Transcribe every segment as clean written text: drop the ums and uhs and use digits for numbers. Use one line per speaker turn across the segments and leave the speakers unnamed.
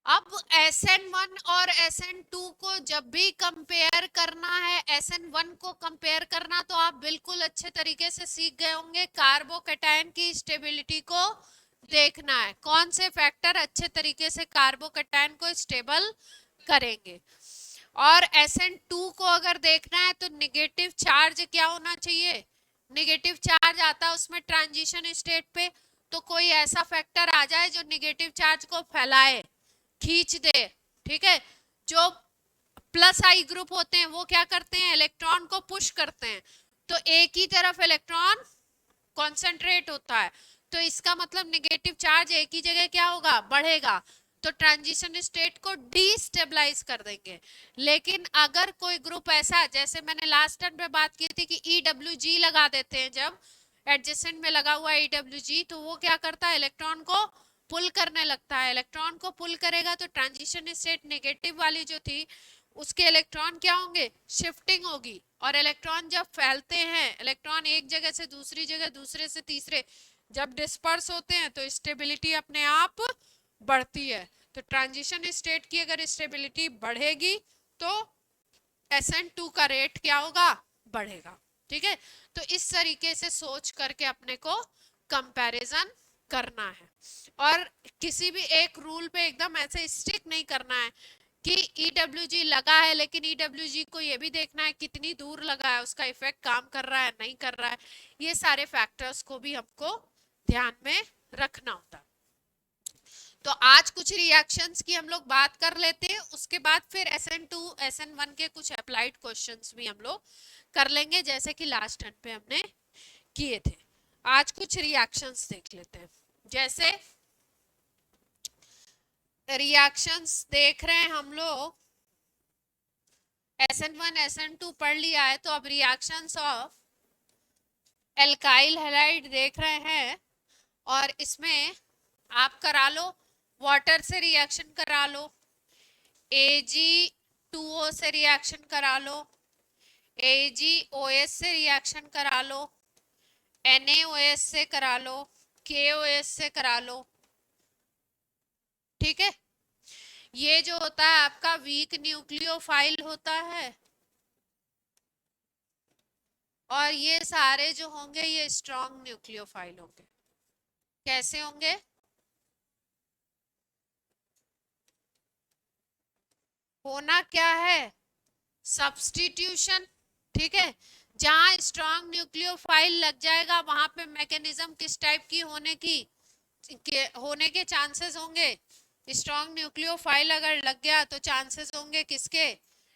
अब SN1 और SN2 को जब भी कंपेयर करना है, SN1 को कंपेयर करना, तो आप बिल्कुल अच्छे तरीके से सीख गए होंगे कार्बोकैटायन की स्टेबिलिटी को देखना है, कौन से फैक्टर अच्छे तरीके से कार्बोकैटायन को स्टेबल करेंगे। और SN2 को अगर देखना है तो निगेटिव चार्ज क्या होना चाहिए, निगेटिव चार्ज आता है उसमें ट्रांजिशन स्टेट पे, तो कोई ऐसा फैक्टर आ जाए जो निगेटिव चार्ज को फैलाए, खींच दे। ठीक है, जो प्लस आई ग्रुप होते हैं वो क्या करते हैं, इलेक्ट्रॉन को पुश करते हैं, तो एक ही तरफ इलेक्ट्रॉन कॉन्सेंट्रेट होता है, तो इसका मतलब नेगेटिव चार्ज एक ही जगह क्या होगा, बढ़ेगा, तो ट्रांजिशन स्टेट को डीस्टेबलाइज कर देंगे। लेकिन अगर कोई ग्रुप ऐसा, जैसे मैंने लास्ट टाइम पे बात की थी कि EWG लगा देते हैं, जब एडजेसेंट में लगा हुआ EWG, तो वो क्या करता है, इलेक्ट्रॉन को पुल करने लगता है, इलेक्ट्रॉन को पुल करेगा तो ट्रांजिशन स्टेट नेगेटिव वाली जो थी उसके इलेक्ट्रॉन क्या होंगे, शिफ्टिंग होगी, और इलेक्ट्रॉन जब फैलते हैं, इलेक्ट्रॉन एक जगह से दूसरी जगह, दूसरे से तीसरे जब डिस्पर्स होते हैं तो स्टेबिलिटी अपने आप बढ़ती है, तो ट्रांजिशन स्टेट की अगर स्टेबिलिटी बढ़ेगी तो SN2 का रेट क्या होगा, बढ़ेगा। ठीक है, तो इस तरीके से सोच करके अपने को कंपैरिजन करना है, और किसी भी एक रूल पे एकदम ऐसे स्टिक नहीं करना है कि EWG लगा है, लेकिन EWG को ये भी देखना है कितनी दूर लगा है, उसका इफेक्ट काम कर रहा है नहीं कर रहा है, ये सारे फैक्टर्स को भी हमको ध्यान में रखना होता है। तो आज कुछ रिएक्शंस की हम लोग बात कर लेते हैं, उसके बाद फिर SN2 SN1 के कुछ अप्लाइड क्वेश्चंस भी हम लोग कर लेंगे, जैसे कि लास्ट टाइम पे हमने किए थे। आज कुछ रिएक्शंस देख लेते हैं, जैसे रिएक्शंस देख रहे हैं हम लोग, SN1 SN2 पढ़ लिया है, तो अब रिएक्शंस ऑफ एल्काइल हैलाइड देख रहे हैं, और इसमें आप करा लो, वाटर से रिएक्शन करा लो, Ag2O से रिएक्शन करा लो, AgOS से रिएक्शन करा लो, NaOS से करा लो, KOS से करा लो। ठीक है, ये जो होता है आपका वीक न्यूक्लियोफाइल होता है, और ये सारे जो होंगे ये स्ट्रॉन्ग न्यूक्लियोफाइल होंगे। कैसे होंगे, होना क्या है, सब्स्टिट्यूशन। ठीक है, जहां स्ट्रॉन्ग न्यूक्लियोफाइल लग जाएगा वहां पे मैकेनिज्म किस टाइप की होने के चांसेस होंगे, स्ट्रॉन्ग न्यूक्लियोफाइल अगर लग गया तो चांसेस होंगे किसके,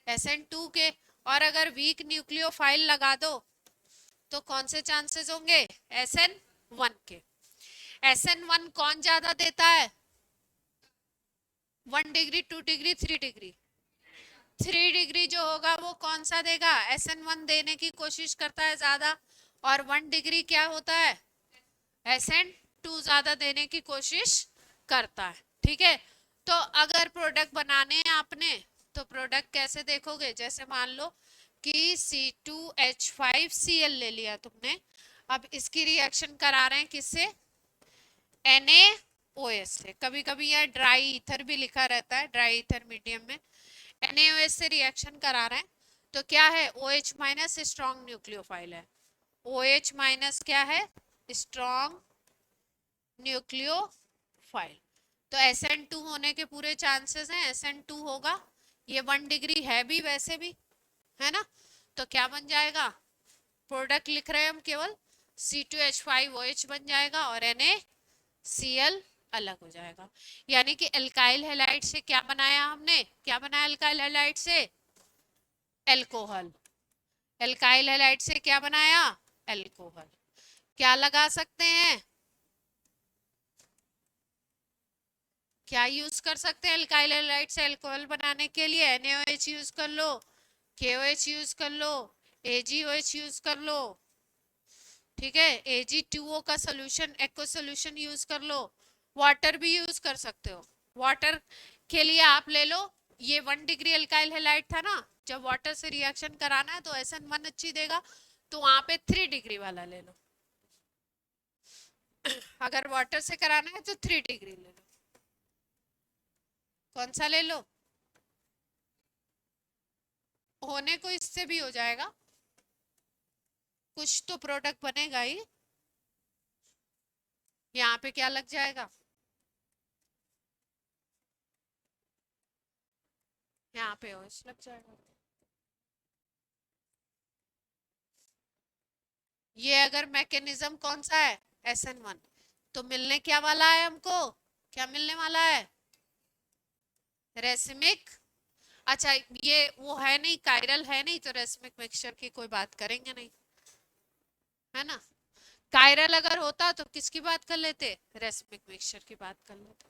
SN2 के, और अगर वीक न्यूक्लियोफाइल लगा दो तो कौन से चांसेस होंगे, SN1 के। SN1 कौन ज्यादा देता है, 1 डिग्री 2 डिग्री 3 डिग्री, 3 डिग्री जो होगा वो कौन सा देगा, SN1 देने की कोशिश करता है ज्यादा, और 1 डिग्री क्या होता है, SN2 ज्यादा देने की कोशिश करता है। ठीक है, तो अगर प्रोडक्ट बनाने हैं आपने तो प्रोडक्ट कैसे देखोगे, जैसे मान लो कि C2H5Cl ले लिया तुमने, अब इसकी रिएक्शन करा रहे हैं किससे, NaOS से, कभी कभी यहाँ ड्राई ईथर भी लिखा रहता है, ड्राई ईथर मीडियम में, NaOS से रिएक्शन करा रहे हैं, तो क्या है, OH माइनस स्ट्रॉन्ग न्यूक्लियोफाइल है, OH माइनस क्या है, स्ट्रॉन्ग न्यूक्लियोफाइल, तो SN2 होने के पूरे चांसेस हैं, SN2 होगा, ये 1 डिग्री है भी वैसे भी, है ना, तो क्या बन जाएगा, प्रोडक्ट लिख रहे हैं हम केवल, C2H5OH बन जाएगा और NaCl अलग हो जाएगा। यानी कि एल्काइल हैलाइड से क्या बनाया हमने, क्या बनाया एल्काइल हैलाइड से, एल्कोहल, एल्काइल हैलाइड से क्या बनाया, एल्कोहल। क्या लगा सकते हैं, क्या यूज कर सकते हैं एल्काइल हैलाइड से अल्कोहल बनाने के लिए, NaOH यूज कर लो, KOH यूज कर लो, AgOH यूज कर लो। ठीक है, Ag2O का सोल्यूशन एक्व सोल्यूशन यूज कर लो, वाटर भी यूज कर सकते हो, वाटर के लिए आप ले लो, ये 1 डिग्री अल्काइल हैलाइड था ना, जब वाटर से रिएक्शन कराना है तो SN1 अच्छी देगा, तो वहां पे 3 डिग्री वाला ले लो, अगर वाटर से कराना है तो 3 डिग्री ले लो। कौन सा ले लो? होने को इससे भी हो जाएगा, कुछ तो प्रोडक्ट बनेगा ही। यहाँ पे क्या लग जाएगा? यहाँ पे OH लग जाएगा। ये अगर मैकेनिज्म कौन सा है, SN1, तो मिलने क्या वाला है हमको? क्या मिलने वाला है? रेसिमिक। अच्छा, ये वो है नहीं, कायरल है नहीं, तो रेसिमिक मिक्सचर की कोई बात करेंगे नहीं, है ना। कायरल अगर होता तो किसकी बात कर लेते? रेसिमिक मिक्सचर की बात कर लेते।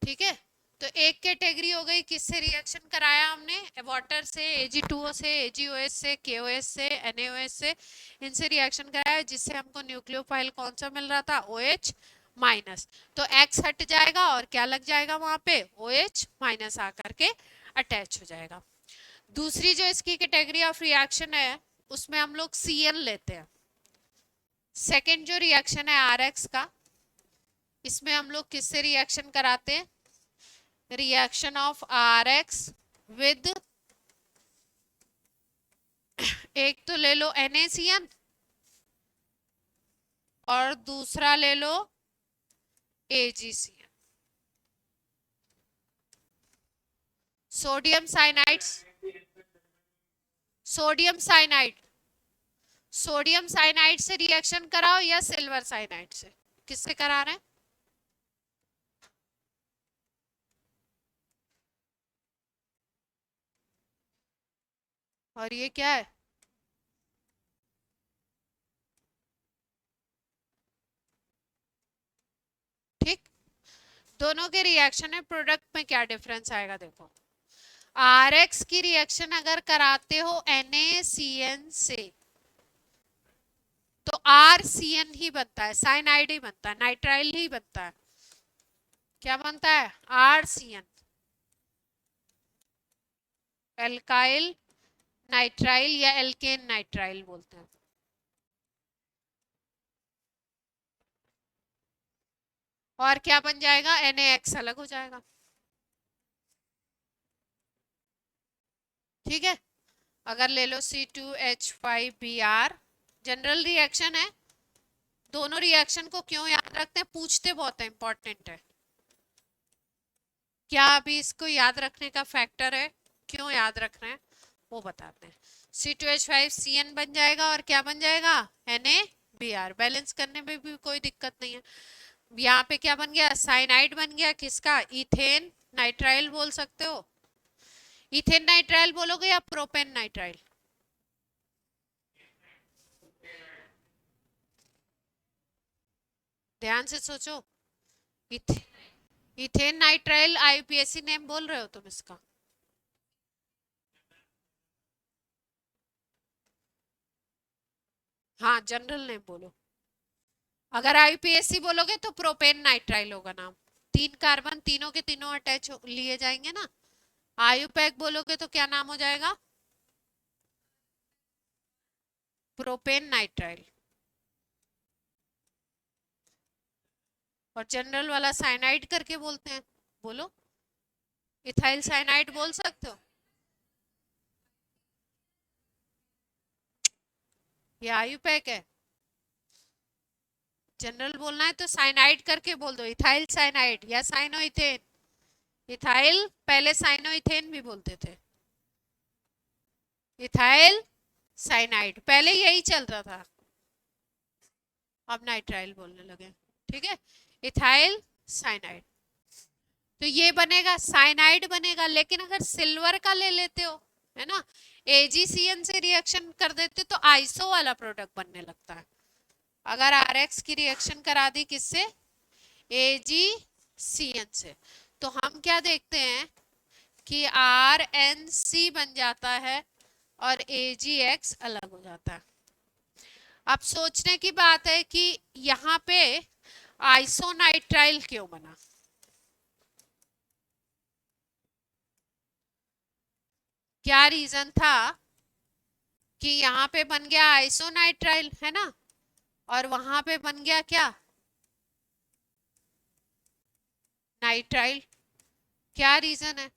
ठीक है, तो एक कैटेगरी हो गई, किससे रिएक्शन कराया हमने? वाटर से, Ag2O से, AgOH से, KOH से, NaOH से, इनसे रिएक्शन कराया, जिससे हमको न्यूक्लियोफाइल कौन सा मिल रहा था? OH minus. तो X हट जाएगा और क्या लग जाएगा वहां पे? OH माइनस आकर के अटैच हो जाएगा। दूसरी जो इसकी कैटेगरी ऑफ रिएक्शन है, उसमें हम लोग Cl लेते हैं। सेकेंड जो रिएक्शन है RX का, इसमें हम लोग किससे रिएक्शन कराते हैं? रिएक्शन ऑफ RX विद, एक तो ले लो NaCN और दूसरा ले लो AgCN। Sodium cyanide, sodium cyanide, sodium cyanide से रिएक्शन कराओ या सिल्वर साइनाइड से? किससे करा रहे हैं? और ये क्या है? ठीक, दोनों के रिएक्शन है, प्रोडक्ट में क्या डिफरेंस आएगा देखो। RX की रिएक्शन अगर कराते हो NaCN से, तो RCN ही बनता है, साइनाइड ही बनता है, नाइट्राइल ही बनता है। क्या बनता है? RCN, एल्काइल नाइट्राइल या एल्केन नाइट्राइल बोलते हैं। और क्या बन जाएगा? NaX अलग हो जाएगा। ठीक है, अगर ले लो C2H5Br, जनरल रिएक्शन है। दोनों रिएक्शन को क्यों याद रखते हैं? पूछते बहुत है, इंपॉर्टेंट है। क्या अभी इसको याद रखने का फैक्टर है? क्यों याद रख रहे हैं वो बताते हैं। C2H5CN बन जाएगा और क्या बन जाएगा? NaBr। बैलेंस करने में भी कोई दिक्कत नहीं है। यहाँ पे क्या बन गया? साइनाइड बन गया, किसका? इथेन नाइट्राइल बोल सकते हो। इथेन नाइट्राइल बोलोगे या प्रोपेन नाइट्राइल? ध्यान से सोचो। इथेन नाइट्राइल IUPAC नेम बोल रहे हो तुम इसका? हाँ, जनरल नेम बोलो। अगर IUPAC बोलोगे तो प्रोपेन नाइट्राइल होगा नाम। 3 कार्बन, तीनों के तीनों अटैच लिए जाएंगे ना। IUPAC बोलोगे तो क्या नाम हो जाएगा? Propane nitrile. और जनरल वाला साइनाइड करके बोलते हैं, बोलो। इथाइल साइनाइड बोल सकते हो। ये IUPAC है। जनरल बोलना है तो साइनाइड करके बोल दो, इथाइल साइनाइड या साइनोइथेन। इथाइल पहले साइनोइथेन भी बोलते थे, इथाइल साइनाइड पहले यही चल रहा था, अब नाइट्राइल बोलने लगे। ठीक है, इथाइल साइनाइड। तो ये बनेगा, साइनाइड बनेगा। लेकिन अगर सिल्वर का ले लेते हो, है ना, AgCN से रिएक्शन कर देते तो आइसो वाला प्रोडक्ट बनने लगता है। अगर RX की रिएक्शन करा दी किससे? AgCN से, तो हम क्या देखते हैं कि RNC बन जाता है और AgX अलग हो जाता है। अब सोचने की बात है कि यहाँ पे आइसोनाइट्राइल क्यों बना? क्या रीजन था कि यहाँ पे बन गया आइसोनाइट्राइल, है ना, और वहां पे बन गया क्या? नाइट्राइल। क्या रीजन है?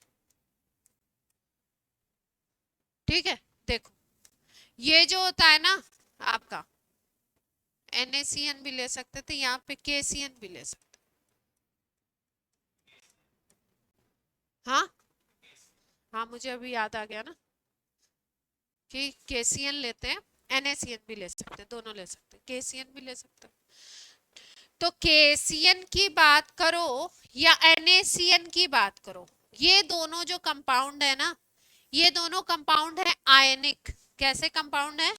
ठीक है, देखो ये जो होता है ना आपका NaCN भी ले सकते थे, यहाँ पे KCN भी ले सकते। हाँ हाँ, मुझे अभी याद आ गया ना कि KCN लेते हैं, NaCN भी ले सकते हैं, दोनों ले सकते हैं, KCN भी ले सकते हैं। तो KCN की बात करो या NaCN की बात करो, ये दोनों जो कंपाउंड है ना, ये दोनों कंपाउंड है आयनिक। कैसे कंपाउंड है?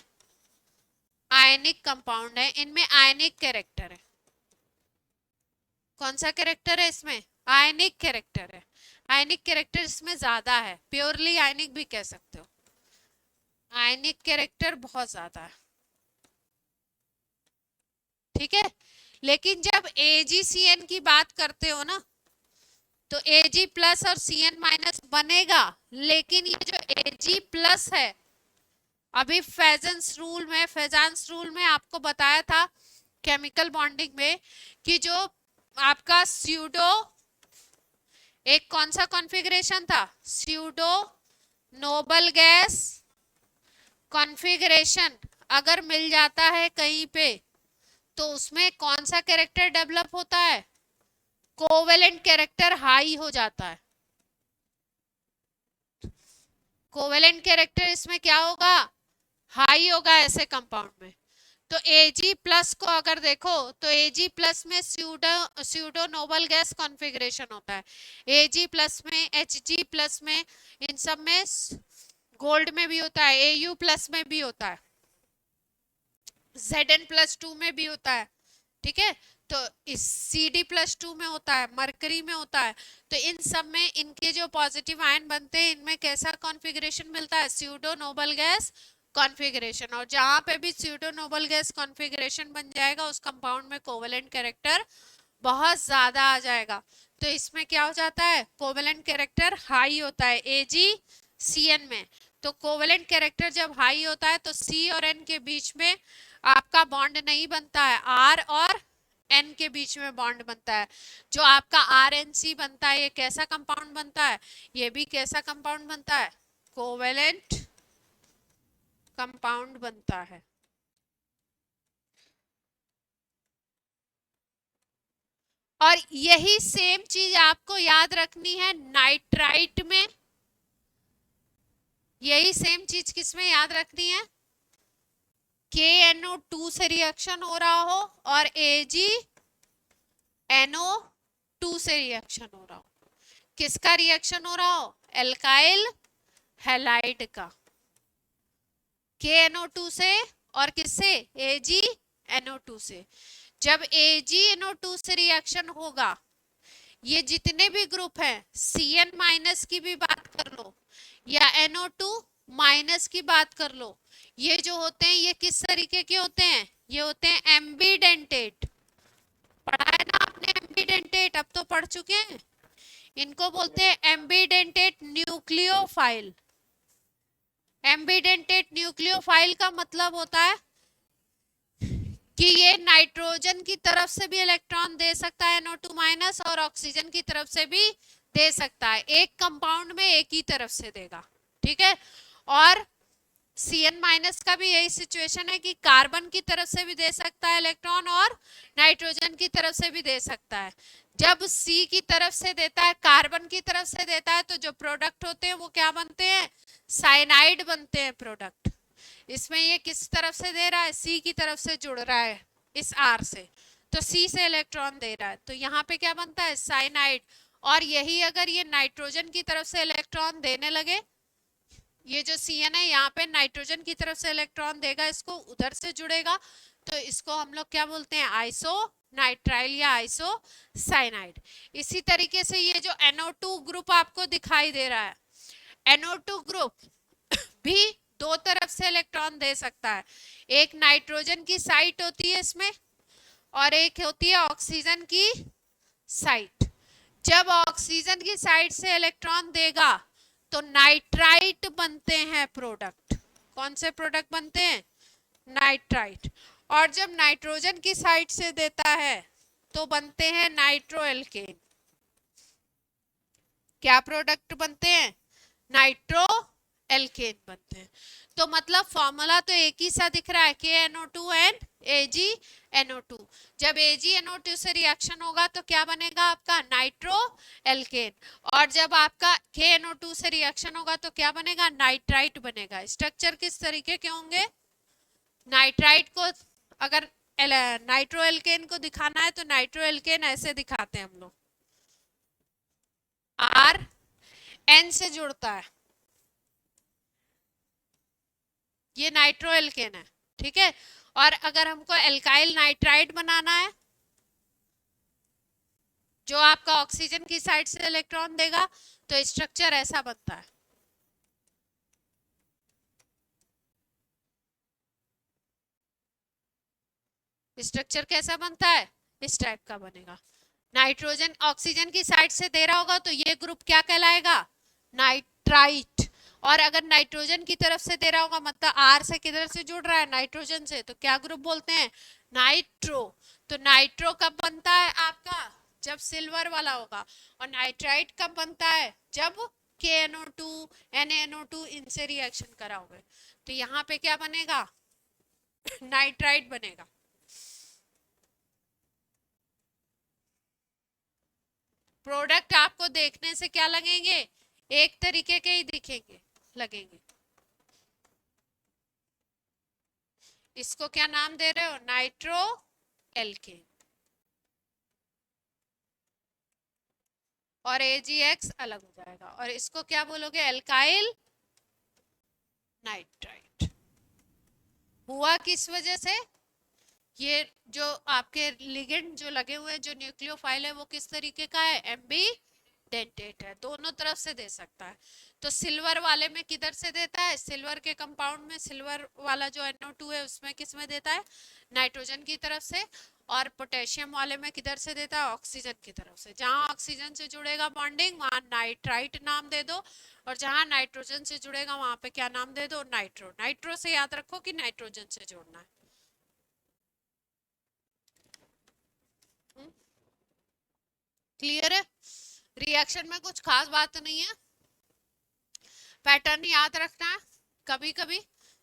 आयनिक कंपाउंड है, इनमें आयनिक कैरेक्टर है। कौन सा कैरेक्टर है इसमें? आयनिक कैरेक्टर है। आयनिक कैरेक्टर इसमें ज्यादा है, प्योरली आयनिक भी कह सकते हो, आयनिक कैरेक्टर बहुत ज्यादा है। ठीक है, लेकिन जब AgCN की बात करते हो ना, तो Ag प्लस और Cn माइनस बनेगा, लेकिन ये जो Ag प्लस है, अभी फेजांस रूल में आपको बताया था केमिकल बॉन्डिंग में कि जो आपका स्यूडो, एक कौन सा कॉन्फ़िगरेशन था? स्यूडो नोबल गैस कॉन्फ़िगरेशन अगर मिल जाता है कहीं पे, तो उसमें कौन सा कैरेक्टर डेवलप होता है? कोवेलेंट कैरेक्टर हाई हो जाता है। कोवेलेंट कैरेक्टर इसमें क्या होगा? हाई होगा ऐसे कंपाउंड में। तो Ag प्लस को अगर देखो तो Ag प्लस में स्यूडो नोबल गैस कॉन्फ़िगरेशन होता है, Ag प्लस में, Hg प्लस में, इन सब में गोल्ड में भी होता है, Au प्लस में भी होता है, Zn+2 में भी होता है। ठीक है, तो इस Cd+2 में होता है, मरकरी में होता है। तो इन सब में इनके जो पॉजिटिव आयन बनते हैं, इनमें कैसा कॉन्फ़िगरेशन मिलता है? Pseudo noble gas configuration. और जहां पे भी स्यूडो नोबल गैस कॉन्फ़िगरेशन बन जाएगा, उस कंपाउंड में कोवेलेंट कैरेक्टर बहुत ज्यादा आ जाएगा। तो इसमें क्या हो जाता है? कोवेलेंट कैरेक्टर हाई होता है AgCN में। तो कोवेलेंट कैरेक्टर जब हाई होता है तो C और N के बीच में आपका बॉन्ड नहीं बनता है, R और N के बीच में बॉन्ड बनता है। जो आपका RNC बनता है, ये कैसा कंपाउंड बनता है? ये भी कैसा कंपाउंड बनता है? कोवेलेंट कंपाउंड बनता है। और यही सेम चीज आपको याद रखनी है नाइट्राइट में। यही सेम चीज किसमें याद रखनी है? KNO2 से रिएक्शन हो रहा हो और AgNO2 से रिएक्शन हो रहा हो। किसका रिएक्शन हो रहा हो? एल्काइल हैलाइड का। KNO2 से और किससे? AgNO2 से। जब AgNO2 से रिएक्शन होगा, ये जितने भी ग्रुप हैं, Cn माइनस की भी बात कर लो या NO2 माइनस की बात कर लो, ये जो होते हैं ये किस तरीके के होते हैं? ये होते हैं एम्बीडेंटेट। पढ़ा है ना आपने एम्बीडेंटेट? अब तो पढ़ चुके हैं। इनको बोलते हैं एम्बीडेंटेट न्यूक्लियोफाइल। एम्बीडेंटेट न्यूक्लियोफाइल का मतलब होता है कि ये नाइट्रोजन की तरफ से भी इलेक्ट्रॉन दे सकता है NO2 माइनस, और ऑक्सीजन की तरफ से भी दे सकता है। एक कंपाउंड में एक ही तरफ से देगा। ठीक है, और Cn माइनस का भी यही सिचुएशन है कि कार्बन की तरफ से भी दे सकता है इलेक्ट्रॉन और नाइट्रोजन की तरफ से भी दे सकता है। जब C की तरफ से देता है, कार्बन की तरफ से देता है, तो जो प्रोडक्ट होते हैं वो क्या बनते हैं? साइनाइड बनते हैं प्रोडक्ट। इसमें ये किस तरफ से दे रहा है? C की तरफ से जुड़ रहा है इस R से, तो C से इलेक्ट्रॉन दे रहा है, तो यहाँ पे क्या बनता है? साइनाइड। और यही अगर ये नाइट्रोजन की तरफ से इलेक्ट्रॉन देने लगे, ये जो Cn है यहाँ पे नाइट्रोजन की तरफ से इलेक्ट्रॉन देगा, इसको उधर से जुड़ेगा, तो इसको हम लोग क्या बोलते हैं? आइसो नाइट्राइल या आइसो साइनाइड। इसी तरीके से ये जो NO2 ग्रुप आपको दिखाई दे रहा है, NO2 ग्रुप भी दो तरफ से इलेक्ट्रॉन दे सकता है। एक नाइट्रोजन की साइट होती है इसमें, और एक होती है ऑक्सीजन की साइट। जब ऑक्सीजन की साइड से इलेक्ट्रॉन देगा तो नाइट्राइट बनते हैं प्रोडक्ट। कौन से प्रोडक्ट बनते हैं? नाइट्राइट। और जब नाइट्रोजन की साइड से देता है तो बनते हैं नाइट्रो एल्केन। क्या प्रोडक्ट बनते हैं? नाइट्रो एल्केन बनते हैं। तो मतलब फॉर्मूला तो एक ही सा दिख रहा है, KNO2 एंड AgNO2। जब AgNO2 से रिएक्शन होगा तो क्या बनेगा आपका? Nitro alkene. और जब आपका KNO2 से रिएक्शन होगा तो क्या बनेगा? नाइट्राइट बनेगा। स्ट्रक्चर किस तरीके के होंगे? नाइट्राइट को अगर नाइट्रो एल्केन को दिखाना है तो नाइट्रो एल्केन ऐसे दिखाते हैं हम लोग, RN से जुड़ता है, ये नाइट्रो एल्केन है, ठीक है। और अगर हमको एल्काइल नाइट्राइट बनाना है जो आपका ऑक्सीजन की साइड से इलेक्ट्रॉन देगा, तो स्ट्रक्चर ऐसा बनता है। स्ट्रक्चर कैसा बनता है? इस टाइप का बनेगा। नाइट्रोजन ऑक्सीजन की साइड से दे रहा होगा तो ये ग्रुप क्या कहलाएगा? नाइट्राइट। और अगर नाइट्रोजन की तरफ से दे रहा होगा, मतलब आर से किधर से जुड़ रहा है? नाइट्रोजन से, तो क्या ग्रुप बोलते हैं? नाइट्रो। तो नाइट्रो कब बनता है आपका? जब सिल्वर वाला होगा। और नाइट्राइट कब बनता है? जब KNO2 NaNO2 इनसे रिएक्शन कराओगे। तो यहाँ पे क्या बनेगा? नाइट्राइट बनेगा। प्रोडक्ट आपको देखने से क्या लगेंगे? एक तरीके के ही दिखेंगे, लगेंगे। इसको क्या नाम दे रहे हो? Nitro alkene. और AgX अलग हो जाएगा। और इसको क्या बोलोगे? Alkyl nitrite. हुआ किस वजह से? ये जो आपके लिगेंड जो लगे हुए हैं, जो न्यूक्लियोफाइल है, वो किस तरीके का है? एम्बी डेंटेट है, दोनों तरफ से दे सकता है। तो सिल्वर वाले में किधर से देता है? सिल्वर के कंपाउंड में, सिल्वर वाला जो NO2 है उसमें किस में देता है? नाइट्रोजन की तरफ से। और पोटेशियम वाले में किधर से देता है? ऑक्सीजन की तरफ से। जहां ऑक्सीजन से जुड़ेगा बॉन्डिंग, वहां नाइट्राइट नाम दे दो। और जहां नाइट्रोजन से जुड़ेगा वहां पे क्या नाम दे दो? नाइट्रो। नाइट्रो से याद रखो कि नाइट्रोजन से जोड़ना है। क्लियर है? रिएक्शन में कुछ खास बात नहीं है, पैटर्न याद रखना है। कभी कभी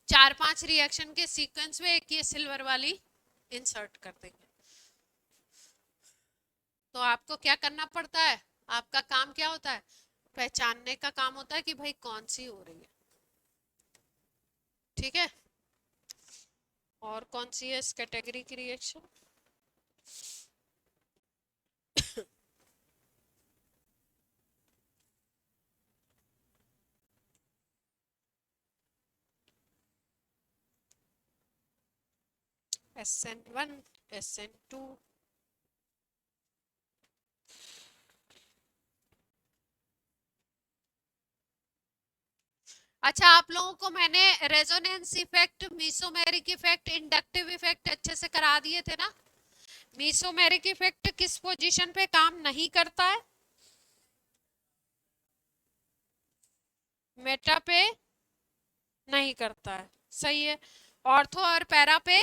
4-5 रिएक्शन के सीक्वेंस में एक ये सिल्वर वाली इंसर्ट कर देंगे। तो आपको क्या करना पड़ता है? आपका काम क्या होता है? पहचानने का काम होता है कि भाई कौन सी हो रही है, ठीक है। और कौन सी है इस कैटेगरी की रिएक्शन? SN1 SN2। अच्छा, आप लोगों को मैंने resonance effect, mesomeric effect, inductive effect अच्छे से करा दिए थे ना। मीसोमेरिक इफेक्ट किस पोजीशन पे काम नहीं करता है? मेटा पे नहीं करता है, सही है। ऑर्थो और पैरा पे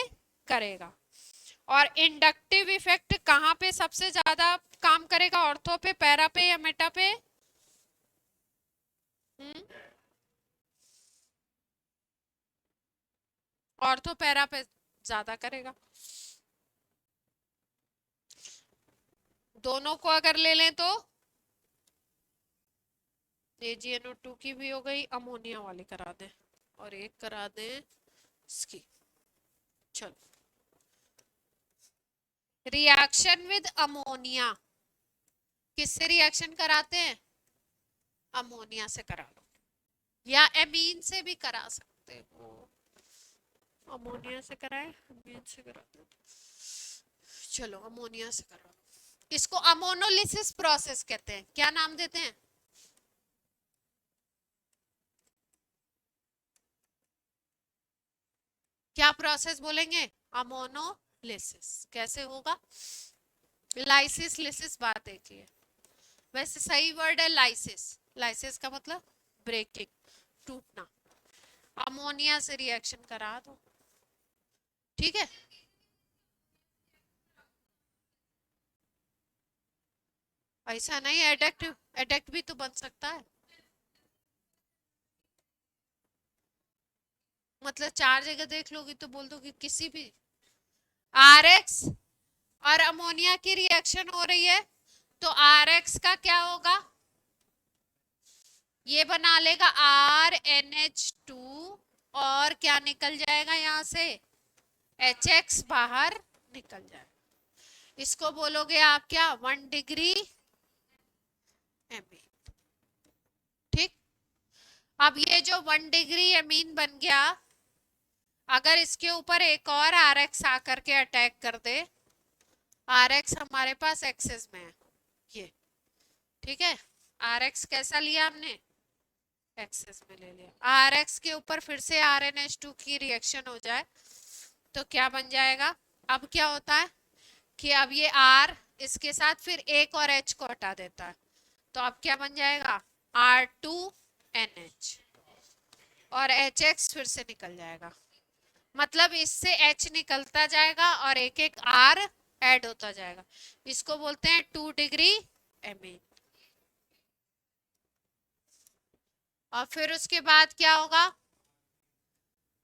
करेगा। और इंडक्टिव इफेक्ट कहाँ पे सबसे ज्यादा काम करेगा? ऑर्थो पे, पैरा पे या मेटा पे? ऑर्थो पैरा पे ज्यादा करेगा। दोनों को अगर ले लें तो AgNO2 की भी हो गई, अमोनिया वाली करा दें और एक करा दें इसकी। चलो, रिएक्शन विद अमोनिया किससे रिएक्शन कराते हैं? अमोनिया से करा लो, या एमीन से भी करा सकते हो। अमोनिया से कराए, अमीन से करा दो। चलो, अमोनिया से करा लो। इसको अमोनोलिसिस प्रोसेस कहते हैं। क्या नाम देते हैं? क्या प्रोसेस बोलेंगे? अमोनोलिसिस। कैसे होगा? लाइसिस लिसिस बात एक ही है। वैसे सही वर्ड है लाइसिस। लाइसिस का मतलब ब्रेकिंग, टूटना। अमोनिया से रिएक्शन करा दो, ठीक है। ऐसा नहीं, एडेक्ट एडेक्ट भी तो बन सकता है। मतलब चार जगह देख लोगी तो बोल दो कि किसी भी आरएक्स और अमोनिया की रिएक्शन हो रही है, तो आरएक्स का क्या होगा, ये बना लेगा RNH2, और क्या निकल जाएगा यहां से, HX बाहर निकल जाएगा। इसको बोलोगे आप क्या, 1 डिग्री एमीन। ठीक। अब ये जो 1 डिग्री एमीन बन गया, अगर इसके ऊपर एक और RX आकर के अटैक कर दे, RX हमारे पास एक्सेस में है ये, ठीक है, RX कैसा लिया हमने, एक्सेस में ले लिया। RX के ऊपर फिर से RNH2 की रिएक्शन हो जाए तो क्या बन जाएगा, अब क्या होता है कि अब ये R इसके साथ फिर एक और H को हटा देता है, तो अब क्या बन जाएगा, R2NH, और HX फिर से निकल जाएगा। मतलब इससे H निकलता जाएगा और एक एक R ऐड होता जाएगा। इसको बोलते हैं 2 डिग्री एमीन। और फिर उसके बाद क्या होगा,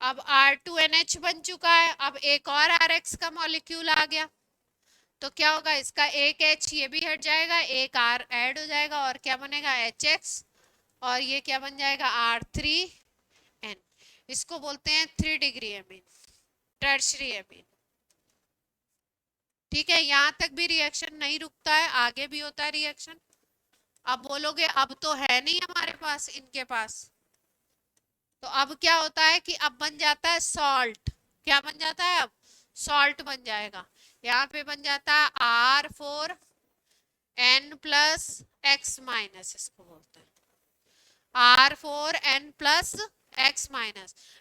अब R2NH बन चुका है, अब एक और RX का मॉलिक्यूल आ गया, तो क्या होगा, इसका एक H ये भी हट जाएगा, एक R ऐड हो जाएगा, और क्या बनेगा, HX, और ये क्या बन जाएगा, R3N। इसको बोलते हैं 3 डिग्री एमीन, टर्शरी एमीन। ठीक है, यहां तक भी रिएक्शन नहीं रुकता है, आगे भी होता है रिएक्शन। अब बोलोगे अब तो है नहीं हमारे पास इनके पास, तो अब क्या होता है कि अब बन जाता है सॉल्ट। क्या बन जाता है, अब सॉल्ट बन जाएगा। यहाँ पे बन जाता है R4N+X-, इसको बोलते हैं R4N+X-।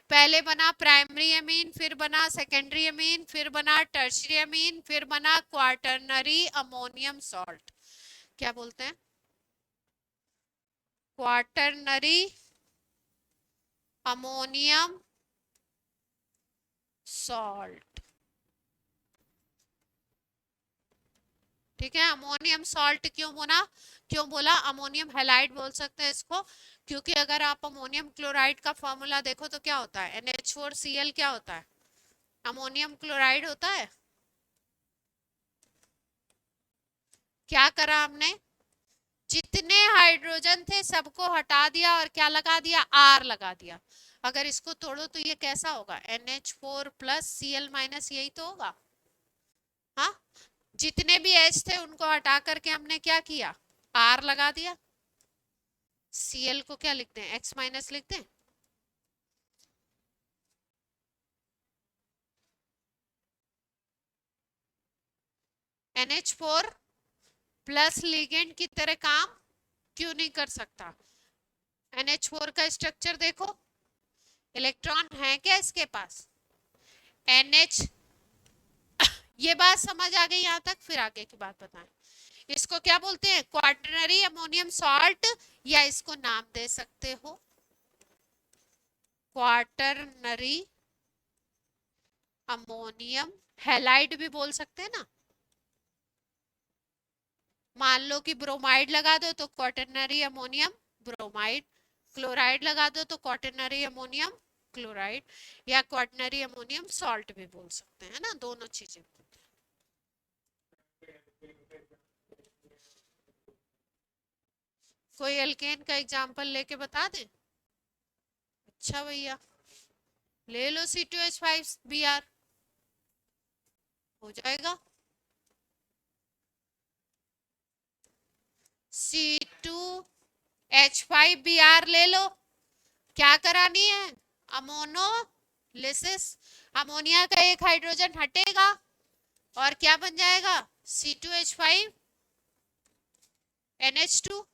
पहले बना प्राइमरी एमीन, फिर बना सेकेंडरी एमीन, फिर बना टर्शियरी एमीन, फिर बना क्वार्टरनरी अमोनियम सॉल्ट। क्या बोलते हैं, क्वार्टरनरी अमोनियम सॉल्ट। ठीक है, अमोनियम सॉल्ट क्यों बोला, अमोनियम हैलाइड बोल सकते हैं इसको, क्योंकि अगर आप अमोनियम क्लोराइड का फॉर्मूला देखो तो क्या होता है, NH4Cl क्या होता है, अमोनियम क्लोराइड होता है। क्या करा हमने, जितने हाइड्रोजन थे सबको हटा दिया और क्या लगा दिया, R लगा दिया। अगर इसको तोड़ो तो ये कैसा होगा, NH4+Cl-, यही तो होगा। हाँ, जितने भी H थे उनको हटा करके हमने क्या किया, R लगा दिया। Cl को क्या लिखते हैं, X- लिखते हैं। NH4+ लिगेंड की तरह काम क्यों नहीं कर सकता, NH4 का स्ट्रक्चर देखो, इलेक्ट्रॉन है क्या इसके पास, NH। ये बात समझ आ गई यहाँ तक, फिर आगे की बात बताएं। इसको क्या बोलते हैं, क्वार्टरनरी अमोनियम सॉल्ट, या इसको नाम दे सकते हो क्वार्टरनरी अमोनियम हैलाइड भी बोल सकते हैं ना। मान लो कि ब्रोमाइड लगा दो तो क्वार्टरनरी अमोनियम ब्रोमाइड, क्लोराइड लगा दो तो क्वार्टरनरी अमोनियम क्लोराइड, या क्वार्टरनरी अमोनियम सॉल्ट भी बोल सकते हैं ना, दोनों चीजें। कोई एल्केन का एग्जांपल लेके बता दे। अच्छा भैया, ले लो C2H5Br, हो जाएगा। C2H5Br ले लो, क्या करानी है, अमोनोलिसिस। अमोनिया का एक हाइड्रोजन हटेगा और क्या बन जाएगा, C2H5NH2,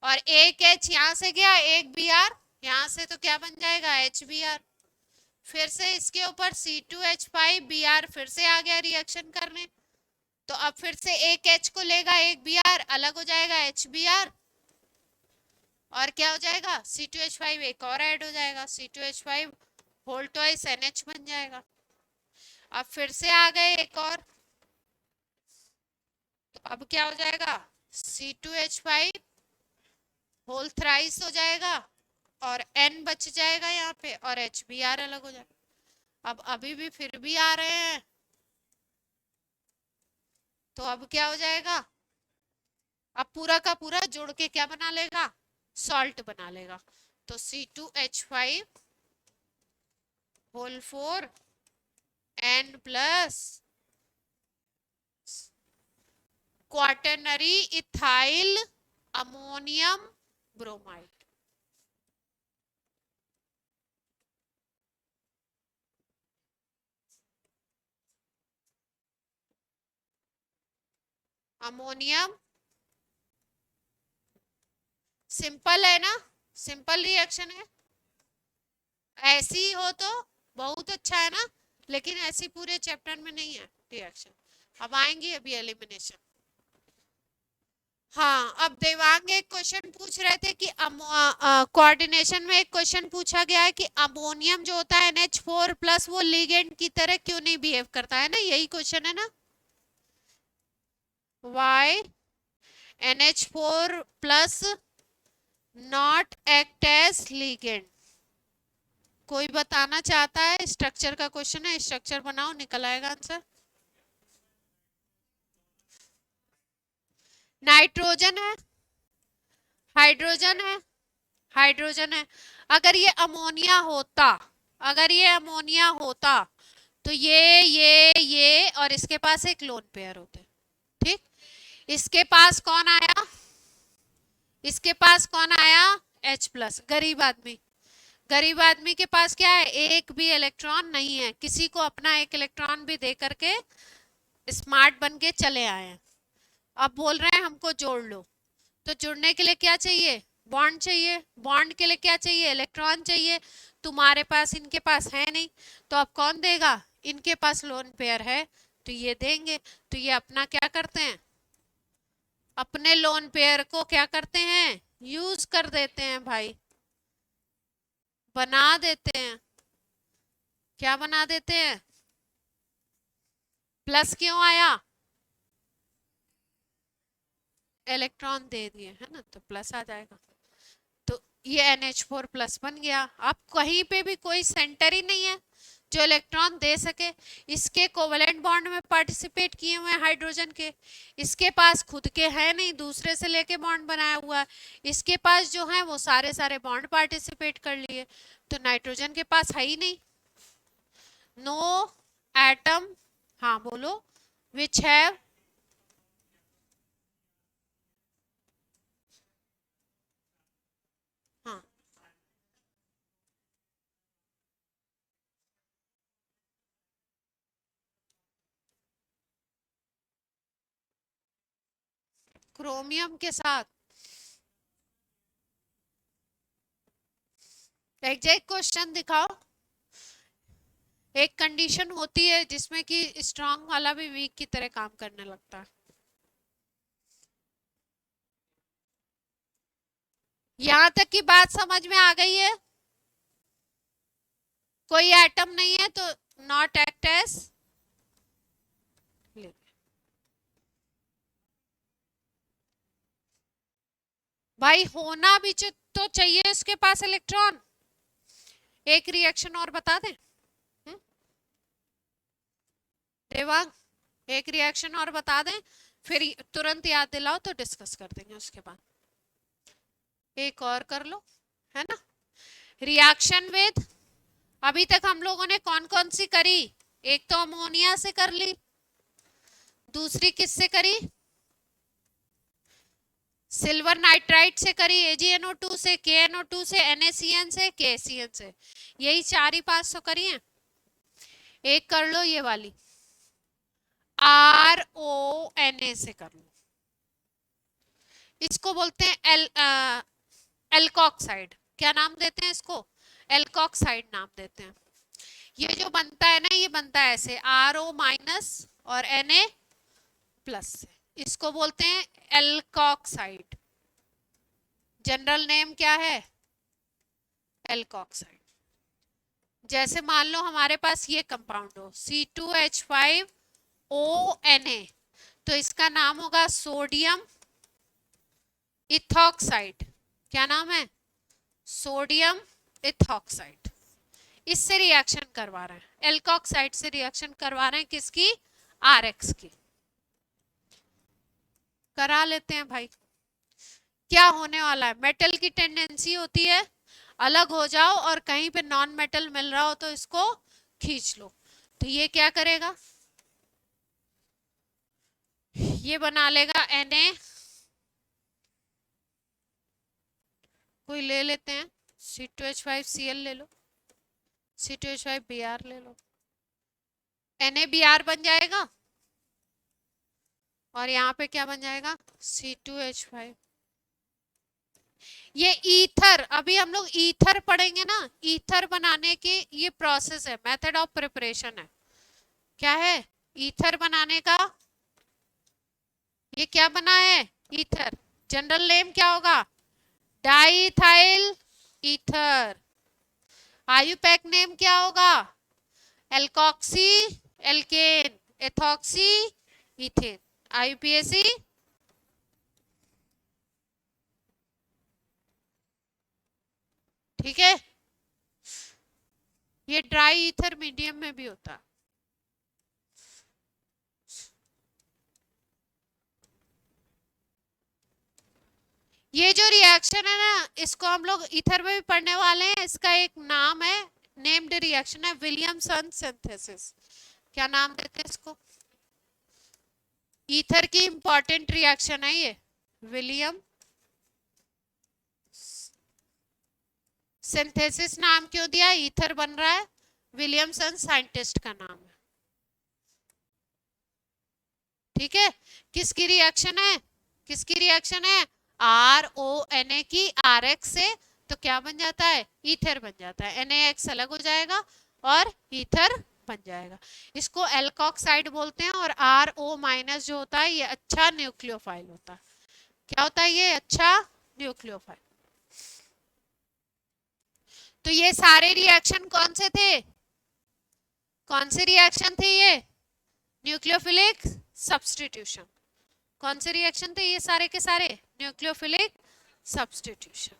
और एक H यहां से गया, एक Br यहां से, तो क्या बन जाएगा, HBr। फिर से इसके ऊपर C2H5Br फिर से आ गया रिएक्शन करने, तो अब फिर से एक H को लेगा, एक Br अलग हो जाएगा, HBr, और क्या हो जाएगा, C2H5 एक और ऐड हो जाएगा, C2H5 होल ट्वाइस NH बन जाएगा। अब फिर से आ गए एक और, तो अब क्या हो जाएगा, C2H5 होल थ्राइस हो जाएगा और N बच जाएगा यहाँ पे और HBr अलग हो जाएगा। अब अभी भी फिर भी आ रहे हैं, तो अब क्या हो जाएगा, अब पूरा का पूरा जोड़ के क्या बना लेगा, सॉल्ट बना लेगा। तो C2H5 whole 4 N plus quaternary ethyl ammonium bromide. Ammonium simple है ना, सिंपल रिएक्शन है। ऐसी हो तो बहुत अच्छा है ना, लेकिन ऐसी पूरे चैप्टर में नहीं है रिएक्शन। अब आएंगे अभी एलिमिनेशन। हाँ, अब देवांग एक क्वेश्चन पूछ रहे थे कि कोऑर्डिनेशन में एक क्वेश्चन पूछा गया है कि अमोनियम जो होता है NH4 प्लस वो लिगेंड की तरह क्यों नहीं बिहेव करता है ना, यही क्वेश्चन है ना। Why NH4 plus not act as ligand. कोई बताना चाहता है, स्ट्रक्चर का क्वेश्चन है, स्ट्रक्चर बनाओ, निकल आएगा आंसर। नाइट्रोजन है, हाइड्रोजन है, हाइड्रोजन है। अगर ये अमोनिया होता, अगर ये अमोनिया होता तो ये और इसके पास एक लोन पेयर होते, ठीक। इसके पास कौन आया, इसके पास कौन आया, H प्लस। गरीब आदमी, गरीब आदमी के पास क्या है, एक भी इलेक्ट्रॉन नहीं है, किसी को अपना एक इलेक्ट्रॉन भी दे करके स्मार्ट बन के चले आए हैं। अब बोल रहे हैं हमको जोड़ लो, तो जुड़ने के लिए क्या चाहिए, बॉन्ड चाहिए। बॉन्ड के लिए क्या चाहिए, इलेक्ट्रॉन चाहिए। तुम्हारे पास, इनके पास है नहीं, तो अब कौन देगा, इनके पास लोन पेयर है तो ये देंगे। तो ये अपना क्या करते हैं, अपने लोन पेयर को क्या करते हैं, यूज कर देते हैं भाई, बना देते हैं। क्या बना देते हैं, प्लस क्यों आया, इलेक्ट्रॉन दे दिए है ना, तो प्लस आ जाएगा। तो ये NH4 प्लस बन गया। अब कहीं पे भी कोई सेंटर ही नहीं है जो इलेक्ट्रॉन दे सके। इसके कोवेलेंट बॉन्ड में पार्टिसिपेट किए हुए हैं हाइड्रोजन के, इसके पास खुद के है नहीं, दूसरे से लेके बॉन्ड बनाया हुआ है। इसके पास जो है वो सारे सारे बॉन्ड पार्टिसिपेट कर लिए, तो नाइट्रोजन के पास है ही नहीं। नो एटम, हाँ बोलो, विच हैव, हाँ क्रोमियम के साथ। एग्जैक्ट क्वेश्चन दिखाओ। एक कंडीशन होती है जिसमें कि स्ट्रांग वाला भी वीक की तरह काम करने लगता है। यहां तक की बात समझ में आ गई है, कोई एटम नहीं है तो नॉट एक्ट एज, भाई होना भी तो चाहिए उसके पास इलेक्ट्रॉन। एक रिएक्शन और बता दें, देवांग, एक रिएक्शन और बता दें, फिर तुरंत याद दिलाओ तो डिस्कस कर देंगे उसके बाद। एक और कर लो, है ना। रिएक्शन विद, अभी तक हम लोगों ने कौन कौन सी करी, एक तो अमोनिया से कर ली, दूसरी किससे करी, सिल्वर नाइट्राइट से करी, AgNO2 से, KNO2 से, NaCN से, KCN से। यही 4 ही 5 तो करी हैं। एक कर लो ये वाली, RONA से कर लो, इसको बोलते हैं एल्कोक्साइड। क्या नाम देते हैं इसको, एल्कोक्साइड नाम देते हैं। ये जो बनता है ना, ये बनता है ऐसे RO माइनस और Na प्लस से, इसको बोलते हैं एल्कोक्साइड। जनरल नेम क्या है, एल्कोक्साइड। जैसे मान लो हमारे पास ये कंपाउंड हो C2H5ONA, तो इसका नाम होगा सोडियम इथॉक्साइड, क्या नाम है, सोडियम इथॉक्साइड, इससे रिएक्शन करवा रहे हैं, एल्कोक्साइड से रिएक्शन करवा रहे हैं, किसकी, आरएक्स की। करा लेते हैं भाई। क्या होने वाला है, मेटल की टेंडेंसी होती है अलग हो जाओ और कहीं पे नॉन मेटल मिल रहा हो तो इसको खींच लो। तो ये क्या करेगा, ये बना लेगा Na, कोई ले लेते हैं C2H5Cl ले लो, C2H5Br ले लो, NaBr बन जाएगा और यहाँ पे क्या बन जाएगा, C2H5। ये ईथर, अभी हम लोग ईथर पढ़ेंगे ना, ईथर बनाने की ये प्रोसेस है, मेथड ऑफ प्रिपरेशन है। क्या है, ईथर बनाने का, ये क्या बना है, ईथर। जनरल नेम क्या होगा, डाईथाइल ईथर। आयुपैक नेम क्या होगा, alkoxy alkane, ethoxy ethane, IUPAC. ठीक है, ये ड्राई ईथर मीडियम में भी होता है। ये जो रिएक्शन है ना, इसको हम लोग ईथर में भी पढ़ने वाले हैं, इसका एक नाम है, नेम्ड रिएक्शन है विलियमसन सिंथेसिस। क्या नाम देते हैं इसको, ईथर की इंपॉर्टेंट रिएक्शन है ये, विलियम सिंथेसिस नाम क्यों दिया, ईथर बन रहा है, विलियमसन साइंटिस्ट का नाम है। ठीक है, किसकी रिएक्शन है, किसकी रिएक्शन है, RONA की RX से, तो क्या बन जाता है, ईथर बन जाता है, NaX अलग हो जाएगा और ईथर बन जाएगा। इसको एल्कोक्साइड बोलते हैं और RO- जो होता है ये अच्छा न्यूक्लियोफाइल होता है। क्या होता है ये, अच्छा न्यूक्लियोफाइल। तो ये सारे रिएक्शन कौन से थे, कौन से रिएक्शन थे ये, न्यूक्लियोफिलिक सब्स्टिट्यूशन। कौन से रिएक्शन थे ये सारे के सारे, न्यूक्लियोफिलिक सब्स्टिट्यूशन।